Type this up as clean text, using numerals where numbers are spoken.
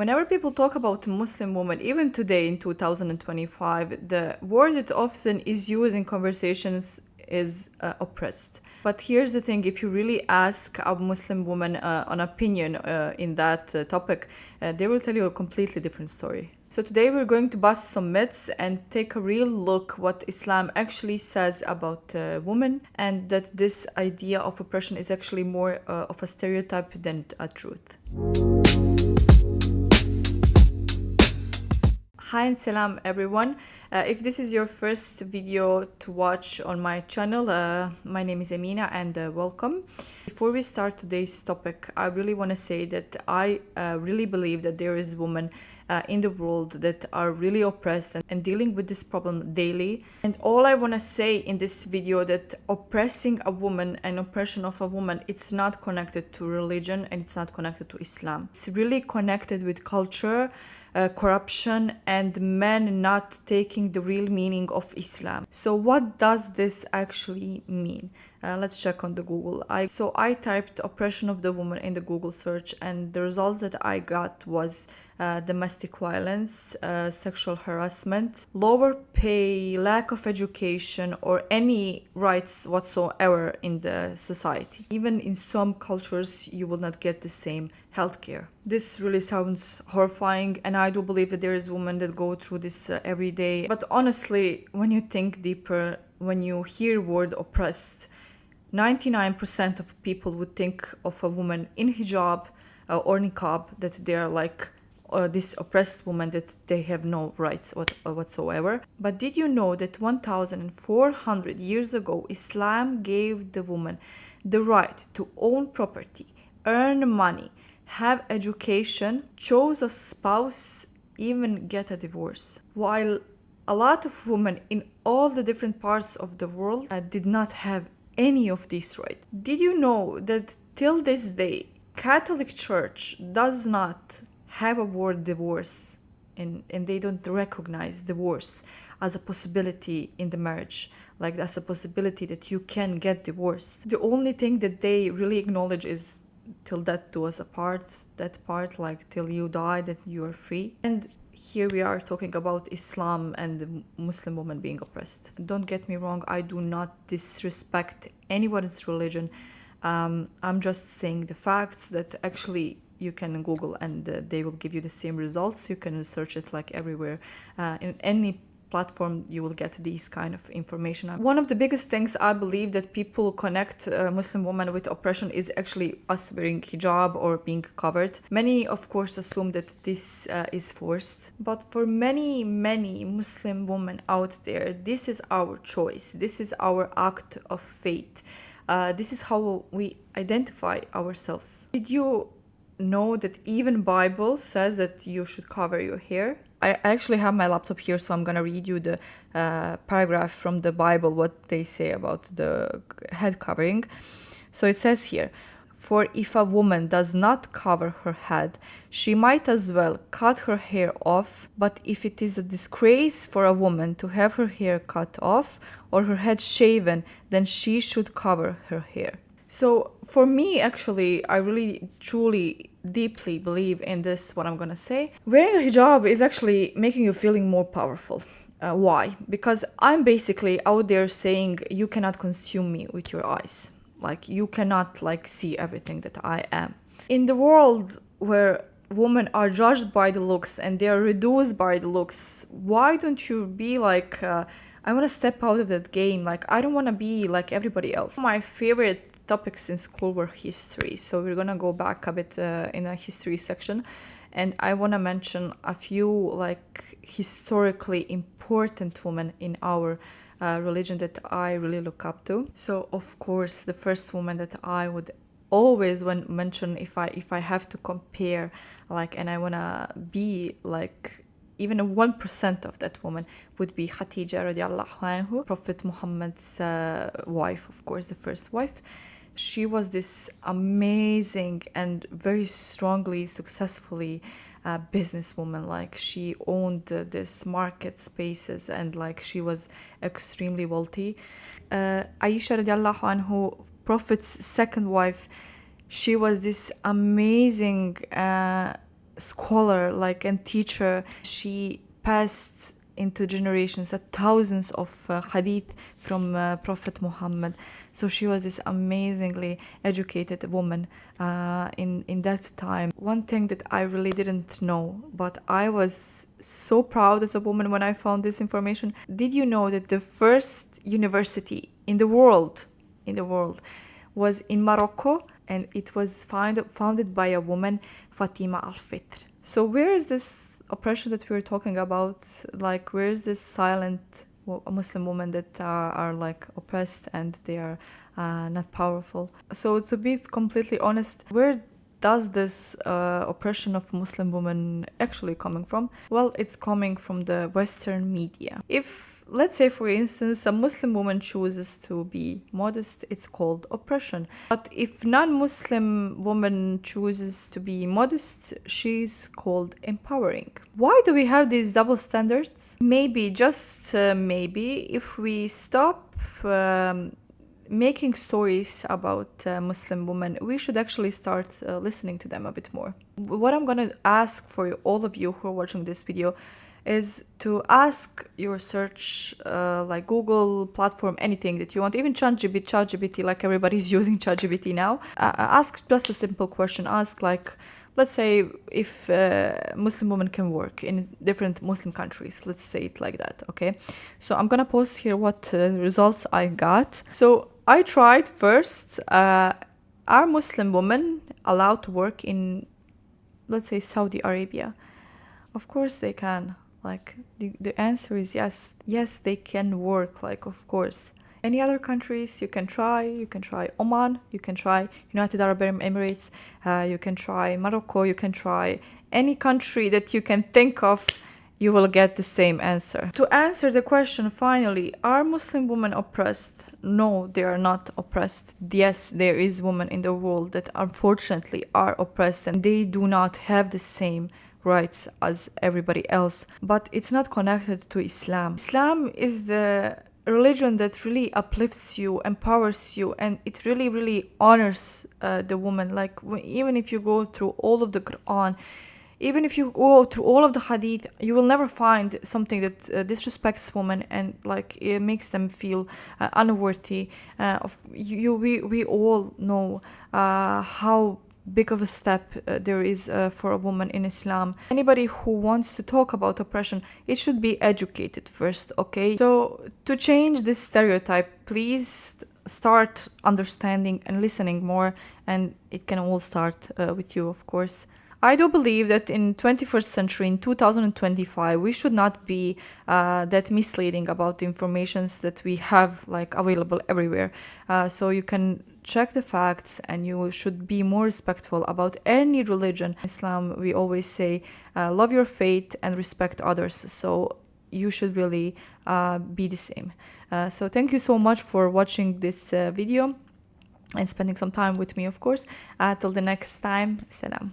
Whenever people talk about Muslim women, even today in 2025, the word that often is used in conversations is oppressed. But here's the thing, if you really ask a Muslim woman an opinion in that topic, they will tell you a completely different story. So today we're going to bust some myths and take a real look what Islam actually says about women, and that this idea of oppression is actually more of a stereotype than a truth. Hi and salam everyone. If this is your first video to watch on my channel, my name is Amina and welcome. Before we start today's topic, I really want to say that I really believe that there is women in the world that are really oppressed and dealing with this problem daily. And all I want to say in this video that oppressing a woman and oppression of a woman, it's not connected to religion and it's not connected to Islam. It's really connected with culture, corruption, and men not taking the real meaning of Islam. So what does this actually mean? Let's check on the Google. I typed oppression of the woman in the Google search, and the results that I got was domestic violence, sexual harassment, lower pay, lack of education, or any rights whatsoever in the society. Even in some cultures, you will not get the same healthcare. This really sounds horrifying, and I do believe that there is women that go through this every day. But honestly, when you think deeper, when you hear word oppressed, 99% of people would think of a woman in hijab or niqab that they are like this oppressed woman, that they have no rights whatsoever. But did you know that 1,400 years ago, Islam gave the woman the right to own property, earn money, have education, choose a spouse, even get a divorce? While a lot of women in all the different parts of the world did not have any of these rights. Did you know that till this day, Catholic Church does not have a word divorce, and they don't recognize divorce as a possibility in the marriage, like that's a possibility that you can get divorced. The only thing that they really acknowledge is till death do us apart, that part, like till you die, that you are free. And here we are talking about Islam and the Muslim woman being oppressed. Don't get me wrong, I do not disrespect anyone's religion. I'm just saying the facts that actually you can Google and they will give you the same results. You can search it like everywhere. In any platform you will get these kind of information. One of the biggest things I believe that people connect Muslim women with oppression is actually us wearing hijab or being covered. Many of course assume that this is forced, but for many Muslim women out there, this is our choice. This is our act of faith. This is how we identify ourselves. Did you know that even Bible says that you should cover your hair? I actually have my laptop here, so I'm gonna read you the paragraph from the Bible, what they say about the head covering. So it says here, "For if a woman does not cover her head, she might as well cut her hair off. But if it is a disgrace for a woman to have her hair cut off or her head shaven, then she should cover her hair." So for me, actually, I really, truly, deeply believe in this, what I'm gonna say. Wearing a hijab is actually making you feeling more powerful. Why? Because I'm basically out there saying you cannot consume me with your eyes. Like you cannot see everything that I am. In the world where women are judged by the looks and they are reduced by the looks, why don't you be like, I want to step out of that game. Like I don't want to be like everybody else. My favorite topics in school were history, so we're gonna go back a bit in a history section, and I want to mention a few historically important women in our religion that I really look up to. So of course the first woman that I would always mention if I have to compare, and I want to be even a 1% of that woman, would be Khadijah radiallahu anhu, Prophet Muhammad's wife, of course, the first wife. She was this amazing and very strongly, successfully businesswoman. She owned this market spaces, and she was extremely wealthy. Aisha radiallahu anhu, Prophet's second wife, she was this amazing scholar, like, and teacher. She passed into generations thousands of hadith from Prophet Muhammad. So she was this amazingly educated woman in that time. One thing that I really didn't know, but I was so proud as a woman when I found this information. Did you know that the first university in the world was in Morocco, and it was founded by a woman, Fatima al-Fihri? So where is this oppression that we're talking about? Like, where is this silent Muslim women that are like oppressed and they are not powerful? So to be completely honest, where does this oppression of Muslim women actually coming from? Well, it's coming from the Western media. If, let's say, for instance, a Muslim woman chooses to be modest, it's called oppression. But if non-Muslim woman chooses to be modest, she's called empowering. Why do we have these double standards? Maybe, just maybe, if we stop making stories about Muslim women, we should actually start listening to them a bit more. What I'm gonna ask for all of you who are watching this video is to ask your search, like Google platform, anything that you want, even ChatGPT, like everybody's using ChatGPT now. Ask just a simple question. Ask, like, let's say, if Muslim women can work in different Muslim countries, let's say it like that, okay? So I'm gonna post here what results I got. So I tried first, are Muslim women allowed to work in, let's say, Saudi Arabia? Of course they can. Like, the answer is yes. Yes, they can work, like, of course. Any other countries you can try Oman, you can try United Arab Emirates, you can try Morocco, you can try any country that you can think of, you will get the same answer. To answer the question finally, are Muslim women oppressed? No, they are not oppressed. Yes, there is women in the world that unfortunately are oppressed and they do not have the same rights as everybody else. But it's not connected to Islam. Islam is the religion that really uplifts you, empowers you, and it really, really honors the woman. Like, even if you go through all of the Quran, even if you go through all of the hadith, you will never find something that disrespects women and, like, it makes them feel unworthy. We all know how big of a step there is for a woman in Islam. Anybody who wants to talk about oppression, it should be educated first, okay? So to change this stereotype, please start understanding and listening more, and it can all start with you, of course. I do believe that in 21st century, in 2025, we should not be that misleading about the informations that we have, like, available everywhere. So you can check the facts, and you should be more respectful about any religion. In Islam, we always say, love your faith and respect others. So you should really be the same. So thank you so much for watching this video and spending some time with me, of course. Till the next time, salam.